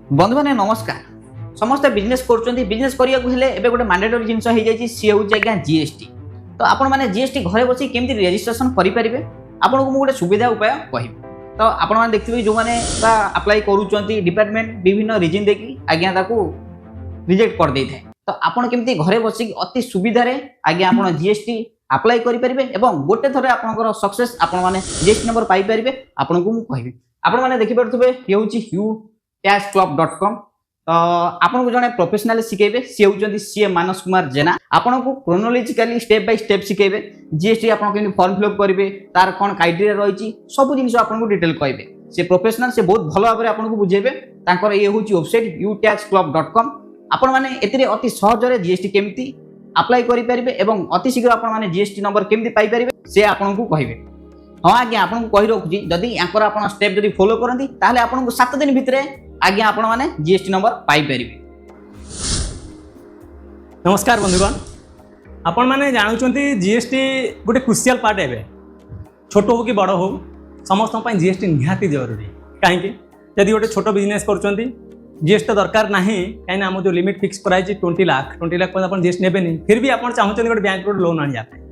बंधु मैंने नमस्कार। समस्त बिजनेस बिजनेस करने गोटे मैंडेटरी जिन सी हूँ आज्ञा जीएसटी। तो आपण मैंने जीएसटी घरे बस केमती रेजिस्ट्रेशन करेंगे आपको मुझे गोटे सुविधा उपाय कह तो आपण मैंने देखिए जो मैंने अप्लाई करूँ डिपार्टमेंट विभिन्न रिजन देखिए आज्ञा रिजेक्ट कर दे थाए। तो आपड़ केमती घरे बस अति सुविधार आज्ञा आप जीएसटी अप्लाई करेंगे और गोटे थर आप सक्सेस आपने जीएसटी नंबर पाइपर आपको मुझे कहबी। आपण मैंने देखिपे ये हूँ utaxclub.com। तो आपको जड़े प्रोफेशनल शिखेबे सी हूँ सी मानस कुमार जेना। आपन को क्रोनोलॉजिकली स्टेप बाय स्टेप शिखेबे जीएसटी आप फॉर्म फिलअप करेंगे तार कौन क्राइटेरिया रही सब जिन आपको डिटेल कहबे। से प्रोफेशनल से बहुत भल भाव में आपको बुझेबे। ये हूँ वेबसाइट utaxclub.com। आपण मैंने अति सहजरे जीएसटी केमती अप्लाई करेंगे और अति शीघ्र आपने जीएसटी नंबर केमती पाइपर से आपको कहबे। हाँ आज्ञा आपको कही रखुची जदि यांकर आप स्टेप जदि फॉलो करती ताहले आपको 7 दिन भितर आज्ञा आपण माने जीएसटी नंबर पाइपर। नमस्कार बंधुगण, आपण माने जानुचंती जीएसटी गोटे क्रुशियल पार्ट है। छोट हो कि बड़ हो समस्त जीएसटी निहाती जरूरी। कहीं जदि गोटे छोट बिजनेस करुँच जीएसटी दरकार ना कहीं आम जो लिमिट फिक्स कराई 20 लाख पर जीएसटी नेबेनी फिर भी आप चाहते गोटे बैंक लोन आने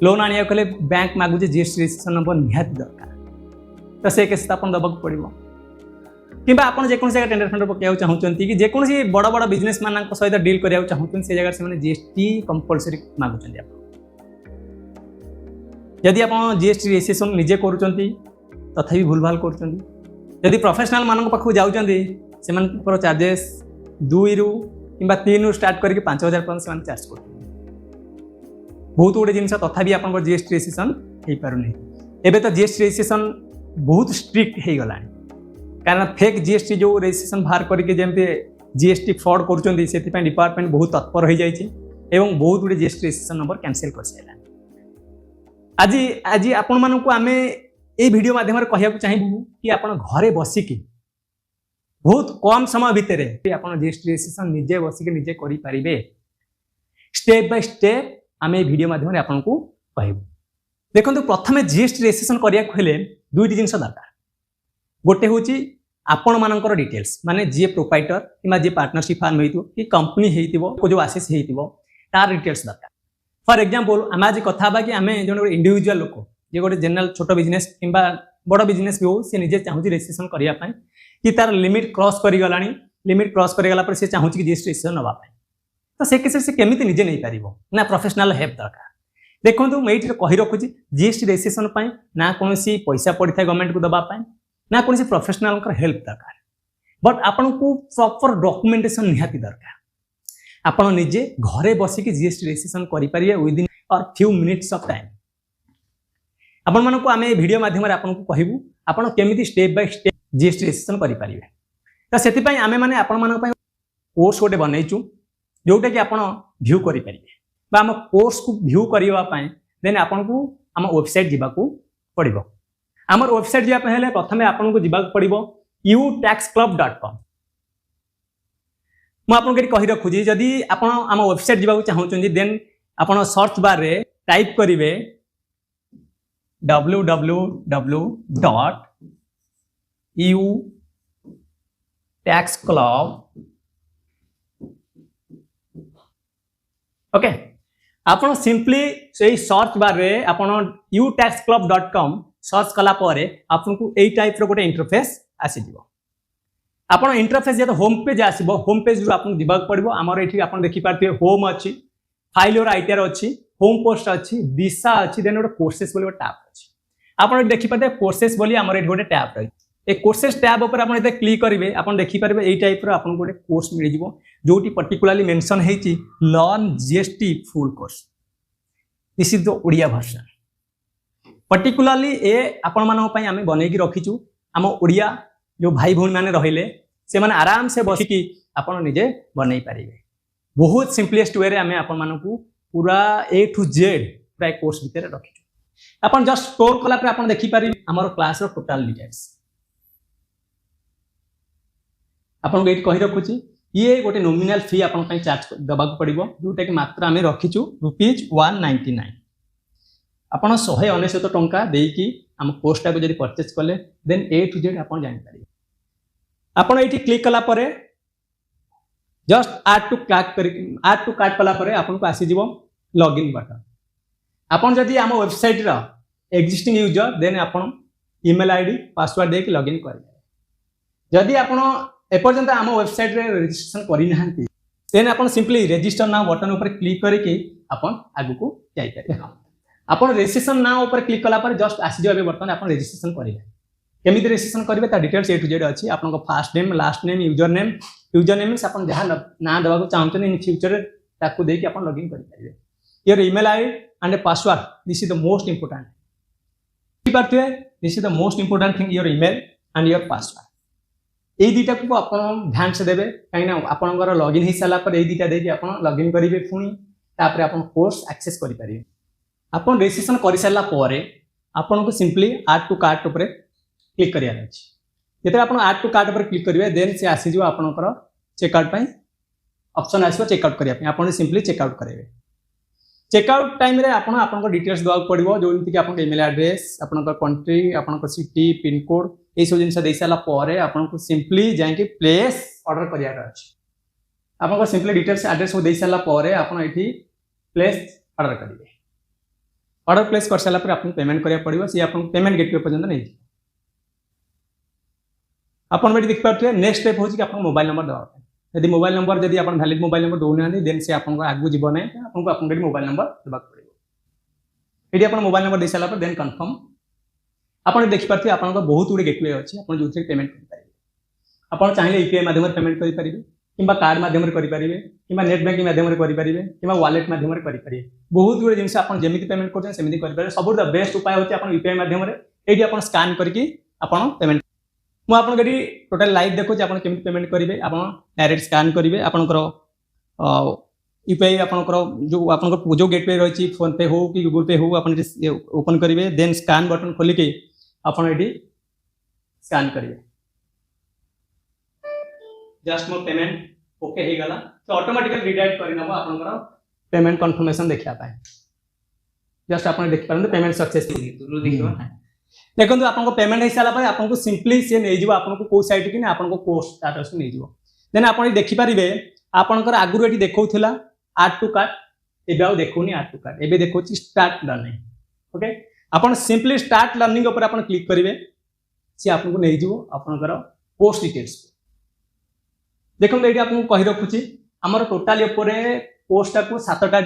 लोन आने कले बैंक मागुचे जीएसटी रजिस्ट्रेशन नंबर निहाती दरकार। तो से केस आप दबाक पड़ो कि आपड़ जेको जगह टेंडर फेंडर पकड़ चाहते कि जेको बड़ बड़ बिजनेस मान सहित डील कराया चाहते से जगह से जीएसटी कंपलसरी मागुं। जदि आप जीएसटी रजिस्ट्रेशन निजे करुँच तथापि भूल भाल कर प्रोफेशनल मान पाखक जाऊँच चार्जेस 2 रु कि 3 रु स्टार्ट करके 5,000 पर्यंत चार्ज कर बहुत गुड़े जिन तथापि आप जीएसटी रजिस्ट्रेशन हो पारनी। एवं तो जीएसटी रजिस्ट्रेशन बहुत स्ट्रिक्ट हो गला कारण फेक जीएसटी जो रजिस्ट्रेशन बाहर करके जमी जीएसटी फ्रॉड कर डिपार्टमेंट बहुत तत्पर हो जाए बहुत गुड़े जीएसटी रजिस्ट्रेशन नंबर कैंसिल कर सारा। आज आज आपण मानक आम ये वीडियो माध्यम कहूँ चाहबू कि आप घरे बसिकी बहुत कम समय भितर आप जीएसटी रजिस्ट्रेशन निजे बसिकी निजे करें स्टेप बाय स्टेप आम ये वीडियो माध्यम आपको कहबू। देखो प्रथम जीएसटी रजिस्ट्रेशन करने दुईट जिन दरकार। गोटे हूँ आपण मानकर डिटेल्स माने जी प्रोप्राइटर कि जी पार्टनरशिप फार्म हो कि कंपनी हो जो आसीस हो तार डिटेल्स दरकार। फॉर एग्जांपल आम आज कथा कि आम जो इंडिविजुअल लोक जे गोटे जनरल छोट बिजनेस कि बड़ बिजनेस भी हो सी निजे चाहूँ रजिस्ट्रेशन करने कि तार लिमिट क्रॉस करगला लिमिट क्रॉस करगला से चाहूँ कि जीएसटी रजिस्ट्रेशन नापी तो से केस से केमी निजे नहीं पार ना प्रोफेशनल हेल्प दरकार। देखो मुझे कही रखुची जीएसटी रजिस्ट्रेशन ना कौन पैसा पड़ी था गवर्नमेंट को दवाई ना कौन प्रोफेशनल हेल्प दरकार बट आपन को प्रॉपर डॉक्यूमेंटेशन निहाती दरकार। आपन निजे घरे बसिकी जीएसटी रजिस्ट्रेशन करेंगे विदिन और फ्यू मिनिट्स ऑफ टाइम। आपण मानक आम वीडियो माध्यम आपको कहबू आपन केमिति step by step GST registration करेंगे। तो से आम मैंने आपण मानक कोर्स गोटे बनईचु जोटा कि आप भ्यू करेंगे आम कोर्स को भ्यू करने देन आपन को आम वेबसाइट जावाक पड़ो। आम वेबसाइट जावाई प्रथम आपको जावाक पड़ो utaxclub.com। मुझे कही रखुची जदि आप आम वेबसाइट जावाक चाहते देन आप सर्च बार रे टाइप करेंगे www.utaxclub। ओके आप सिंपली से सर्च बार रे आप utaxclub.com सर्च कला परे आपको यही टाइप रो गोटे इंटरफेस आसीजिवो। आपण इंटरफेस जब होम पेज आसीबो होम पेज रु आपन दिबाक पड़िबो। हमर एठी आपन देखि पारथिबे होम अछि फाइल और आईटीआर अछि होम पोस्ट अछि दिशा अछि देन गोटे कोर्सेस बोली टैब अछि। आपण देखि पारथिबे कोर्सेस बोली हमर एठी गोटे टैब रही ए कोर्सेस टैब ऊपर आपन एते क्लिक करिवे आपन देखि पारबे एई टाइप रो आपन गोटे कोर्स मिल जिवो जोटी पर्टिकुलरली मेंशन हेची learn GST full course. This is the Odia version particularly ए आपण मानन पई आमे बनेकी रखिचु। आम ओडिया जो भाई भौणी माने रहिले से माने आराम से बसिकी आपण निजे बनै पारिबे। बहुत सिंपलेस्ट वे रे आमे आपण मानकू पूरा ए टू जेड पूरा कोर्स भितर रखिचु। आपण जस्ट स्टोर कला पर आपण देखि पारि हमर क्लास रो टोटल डिटेल्स आपन ये कही रखुची ये गोटे नॉमिनल फी आपन पई चार्ज दबाक पड़िबो जोटा कि मात्र आमे रखिचु ₹199। आपन 199 टंका देकी आम कोर्सटा को जदि परचेज कले देन ए टू जेड आपन जानि पारिबे। आपण एठी क्लिक कला परे जस्ट ऐड टू कार्ट कला परे आपन को आसी जीवो लॉगिन बटन। आपन जदि आम वेबसाइट रा एक्जिस्टिंग यूजर देन आपन ईमेल आईडी पासवर्ड दे के लॉगिन करिवे। जदि आपन एपर्यंत आम वेबसाइट रे रजिस्ट्रेशन करि नाहंती देन आपन सिंपली रजिस्टर नाउ बटन ऊपर क्लिक करके आपन आगु को जाई पारे। आपन रजिस्ट्रेशन नाउ ऊपर क्लिक कला पर जस्ट आसी जेबे बटन आपन रजिस्ट्रेशन करिवे। केमिति रजिस्ट्रेशन करिवे ता डिटेल्स ए टू जेड अछि। आपन को first name last name user name means आपन जहां ना देबा को चाहते इन फ्यूचर ताकू दे के आपन लॉगिन करि पारिवे। Your email ID and password this is the most important. This is the most important thing your email and your password. ए दुटा को आपन ध्यान से देबे काई ना आपनकर लॉगिन ही साला पर ए दुटा दे के आपन लॉगिन करिवे पुनी तापर आपन कोर्स एक्सेस करि पारिवे। आपन रजिस्ट्रेशन करि साला परे आपन को सिंपली ऐड टू कार्ट ऊपर क्लिक करिया अछि। जेते आपन ऐड टू कार्ट ऊपर क्लिक करिवे देन से आसी जो आपनकर चेकआउट पई ऑप्शन आसीबो चेकआउट करिया पई आपन सिंपली चेकआउट करेबे। चेकआउट टाइम रे आपन आपन डिटेल्स दवा पड़िबो जोंति कि आपन ईमेल एड्रेस आपन कंट्री आपन सिटी पिन कोड ए सब जिनस दे साला परे आपन को सिंपली जाय कि प्लेस ऑर्डर करिया अछि। आपन को सिंपली डिटेल्स एड्रेस दे साला परे आपन एठी प्लेस ऑर्डर करिवे। ऑर्डर प्लेस कर साला पर आपन पेमेंट करिया पड़िबो से आपन पेमेंट गेटवे पर्यंत नै। आपन बेटी देख पाते नेक्स्ट स्टेप होची कि आपन मोबाइल नंबर दवा। यदि मोबाइल नंबर यदि आपन वैलिड मोबाइल नंबर दोना देन से आपन को आगु जीवन है आपन को आपन मोबाइल नंबर देबा पड़िबो। यदि आपन मोबाइल नंबर दे साला पर देन कंफर्म आपन देख पाते आपन को बहुत गुडे गेटवे अछि आपन जोथि पेमेंट करि पारिबे। आपन चाहिले यूपीआई माध्यम रे पेमेंट करि पारिबे किबा कार्ड माध्यम रे करि पारिबे किबा नेट बैंकिंग माध्यम रे करि पारिबे किबा वॉलेट माध्यम रे करि पारिबे। बहुत गुडे जिंस आपन जेमिति पेमेंट करछन सेमिति करि पारिबे। सबुर द बेस्ट उपाय होछि आपन यूपीआई माध्यम रे एडी आपन स्कैन करके आपन पेमेंट मु आपन गडी टोटल लाइव देखो जे आपन केमिति पेमेंट करिवे। आपन डायरेक्ट स्कैन करिवे आपनकर यूपीआई आपनकर जो गेटवे रहिछि फोन पे हो कि गूगल पे हो आपन ओपन करिवे देन स्कैन बटन खोली के आपन एडी स्कैन करिवे। जस्ट मो पेमेंट ओके हे गला तो ऑटोमेटिकली रिडायरेक्ट करि नबो आपनकर पेमेंट कंफर्मेशन देखिया पाए। जस्ट आपन देख परंतु पेमेंट सक्सेसफुल दूर देखिबो ना देखो आपन को पेमेंट हो सारा पर आपन को सिंपली से नै जीवो आपन को को साइट कि ना आपन को कोर्स स्टेटस नै जीवो देन आपन देखि परिबे आपनकर आगुर एटी देखौथिला ऐड टू कार्ट एबे आ देखोनी ऐड टू कार्ट एबे देखौछि स्टार्ट लर्निंग। ओके आपन सिंपली स्टार्ट लर्निंग ऊपर आपन क्लिक करिवे से आपन को नै जीवो आपनकर कोर्स डिटेल्स। देखो एटी आपन को कहि रखुछि हमर टोटल ऊपर कोर्स टा को 7टा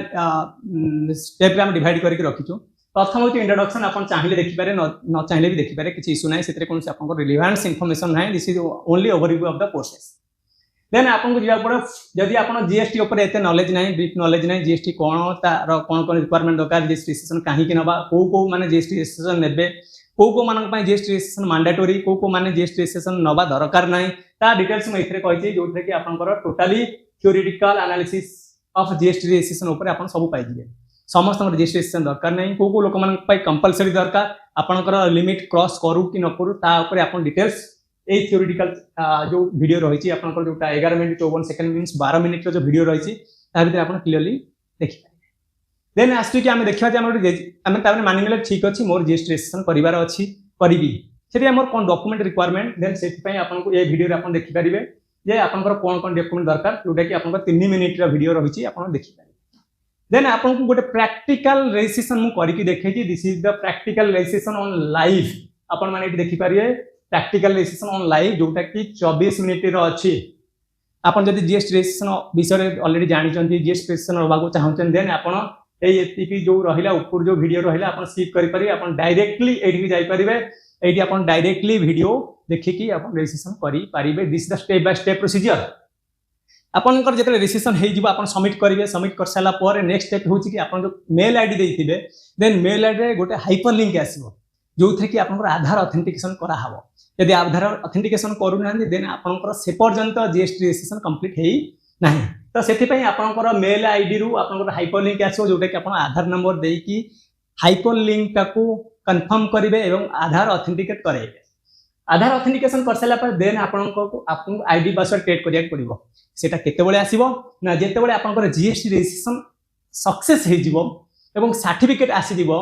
स्टेप रे हम डिवाइड करके रखिछु। प्रथम होती इंट्रोडक्शन आपन चाहिए देखि पारे न चाहिए भी देखि पारे किछि इशू नाही सेतरे कोन से आपन को रिलेवेंस इंफॉर्मेशन नाही this is only overview of the process. Then आपन को जिया पड़े जदि आपन जीएसटी ऊपर एते नॉलेज नाही ब्रीफ नॉलेज नाही जीएसटी कोन तार कोन रिक्वायरमेंट दरकार जीएसटी रजिस्ट्रेशन काहे कि नबा को माने जीएसटी रजिस्ट्रेशन नेबे को मानन पय जीएसटी रजिस्ट्रेशन मैंडेटरी को माने जीएसटी रजिस्ट्रेशन नबा दरकार नाही ता डिटेल्स में इथरे कहि जे जोथरे कि आपन को totally theoretical analysis of GST registration ऊपर आपन सब पाइ दिबे। समस्त रजिस्ट्रेशन दरकार नहीं को लोक मान कंपलसरी दरकार आपनकर लिमिट क्रॉस करू कि न करू ता ऊपर आपन डिटेल्स ए थ्योरेटिकल जो वीडियो रहिछि आपनकर जोटा 11 मिनिट 54 सेकंड मींस 12 मिनिट रो जो वीडियो रहिछि ता भीतर आपन क्लियरली देखि पारे। देन आस्टि कि हमें देखिबा जे हम ताने मानिले ठीक अछि मोर जीएसटी रजिस्ट्रेशन परिवार अछि करिबी सेठी हमर कोन डॉक्यूमेंट रिक्वायरमेंट देन सेठी पय आपन को ए वीडियो रे आपन देखि परिबे जे आपनकर कोन डॉक्यूमेंट दरकार जोटा कि आपनकर 3 मिनिट रो वीडियो रहिछि आपन देखि पारे। देन आपन को गोटे प्रैक्टिकल रजिस्ट्रेशन मु करिकि देखै छी this is the practical registration on live आपन माने एठी देखि पारिए प्रैक्टिकल रजिस्ट्रेशन ऑन लाइव जोटा कि 24 मिनिट रो अछि। आपन जदि जीएसटी रजिस्ट्रेशन विषय रे ऑलरेडी जानि चंती जीएसटी रजिस्ट्रेशन होबा को चाहउछन देन आपन एई एतिकी जो रहिला ऊपर जो वीडियो रहिला आपन स्किप करि पारि आपन डायरेक्टली एठी जाई परिबे एठी आपन डायरेक्टली वीडियो देखि कि आपन रजिस्ट्रेशन करि पारिबे। This the step by step procedure आपनकर जेते रजिस्ट्रेशन हे जिवो आपन सबमिट करिवे सबमिट कर साला पर नेक्स्ट स्टेप होछि कि आपन जो मेल आईडी देथिबे देन मेल आईडी रे गोटे हाइपरलिंक आसीबो जोथरे कि आपनकर आधार ऑथेंटिकेशन करा हबो। यदि आधार ऑथेंटिकेशन करू नांदी देन आपनकर से पर्यंत जीएसटी रजिस्ट्रेशन कंप्लीट हेई नाही तो सेथि पई आपनकर मेल आईडी रु आपनकर हाइपरलिंक आसीबो जोटा कि आपन आधार नंबर देई कि हाइपरलिंक टाको कंफर्म करिवे एवं आधार ऑथेंटिकेट करेइबे। आधार ऑथेंटिकेशन कर साला पर देन आपन आईडी पासवर्ड क्रिएट करिया पड़िबो सेटा केते बेले आसीबो ना जेते बेले आपनकर जीएसटी रजिस्ट्रेशन सक्सेस हे जिवो एवं सर्टिफिकेट आसी जिवो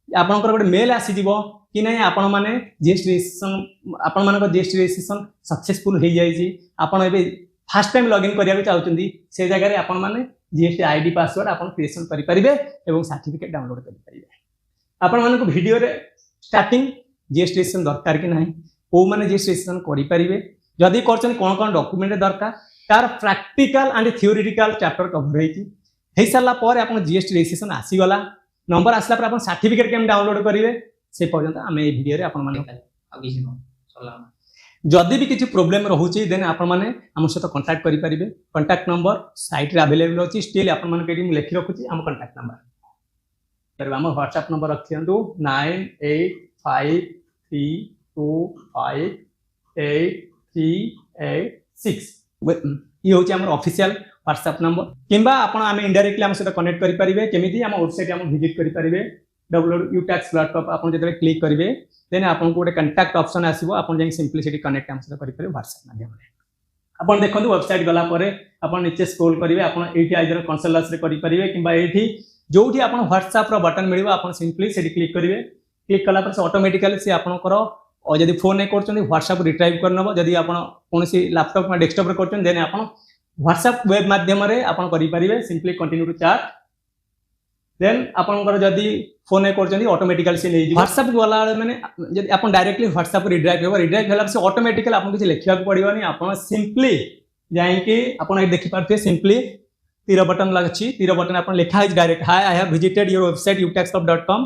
आपनकर गोटे मेल आसी जिवो कि नहीं आपण माने जीएसटी रजिस्ट्रेशन आपण मानक जीएसटी रजिस्ट्रेशन सक्सेसफुल हो जाइए आपण एबे फर्स्ट टाइम लॉगिन करिया चाहउचंदी से जगह रे आपण माने जीएसटी आईडी पासवर्ड आपण क्रिएशन करि परिबे एवं सर्टिफिकेट डाउनलोड करि परिबे आपण मानक वीडियो रे स्टार्टिंग जीएसटी रजिस्ट्रेशन दरकार कि नहीं को माने जीएसटी रजिस्ट्रेशन करि परिबे जदि करछन कोन कोन डॉक्यूमेंट दरकार तार practical and theoretical chapter cover हेई सारा पर आप जीएसटी रजिस्ट्रेशन आसीगला नंबर आसला पर आप सर्टिफिकेट केम डाउनलोड करेंगे से पर्यंत आम ये भिडियो जदि भी किसी प्रोब्लेम रोचे देन आपण मैंने आम सहित कंटाक्ट करेंगे कंटाक्ट नंबर साइट रे अवेलेबल अच्छी स्टिल आप लिखि रखुच्छी आम कंटाक्ट नंबर आम व्हाट्सएप नंबर रखि 9853258386 ये हूँ आम ऑफिशियल व्हाट्सएप नंबर किंबा आपण आम इनडायरेक्टली आम सहित कनेक्ट करेंगे केमी आम वेबसाइट आम विजिट करेंगे www.utax.com आप जो क्लिक करेंगे देन आपको गोटे कंटाक्ट ऑप्शन आसो आप सिंपली से कनेक्ट आम सहित करेंगे व्हाट्सएप माध्यम आप देखो वेबसाइट गला आप नीचे स्क्रोल करेंगे आप ये आइदर कंसल्टेंस करेंगे कि ये जो आप व्हाट्सएप बटन मिले आप सिंपली से क्लिक करेंगे क्लिक कला से ऑटोमेटिकली से आपंकर और जब फोन नहीं कर व्हाट्सएप रिट्राइव करनब जदि आप कौन लैपटॉप में डेस्कटॉप कर देन आप व्हाट्सएप वेब माध्यम करेंगे simply continue to chat then आपंकर जदि फोन नहीं कर ऑटोमेटिकली से नहीं व्हाट्सएप गला मैंने जब आप डायरेक्टली व्हाट्सएप रिड्राइव हो रिड्राइव होला से ऑटोमेटिकली आपको किसी लिखा पड़ोनी आप सिंपली जाकि आप देखिपारे सिंपली तीर बटन लगी तीर बटन आप लिखा है direct hi I have visited your website utax.com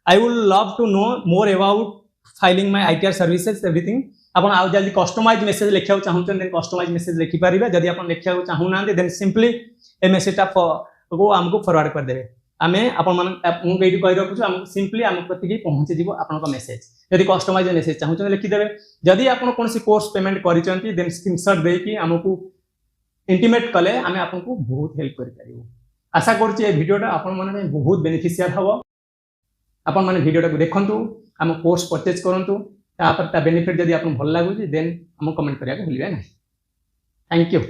I would love to know more about filing my ITR services everything आपण आउ जल्दी कस्टमाइज मेसेज लिखा चाहूँ देन कस्टमाइज मेसेज लिखिपारे जदि आप लिखा चाहूना देन सिंपली ए मेसेज को आमको फॉरवर्ड करदे आम आपको कही रखुच्छू आमको सिंपली आम प्रति पहुँची जीव आप मेसेज जदि कस्टमाइज मेसेज चाहूँ लिखिदेवे जदि आप कौन कोर्स पेमेंट करें देन स्क्रीनशॉट देकी आमको इंटीमेट कले आम आपको बहुत हेल्प कर आशा करुँचे भिडियोटा आपने बहुत बेनिफिशियल हम आपण मैंने भिडियोटा देखूँ आम कोर्स परचेज करूँ बेनिफिट जदि आपको भल लगुच देन आम कमेंट करा भूलिए ना थैंक यू।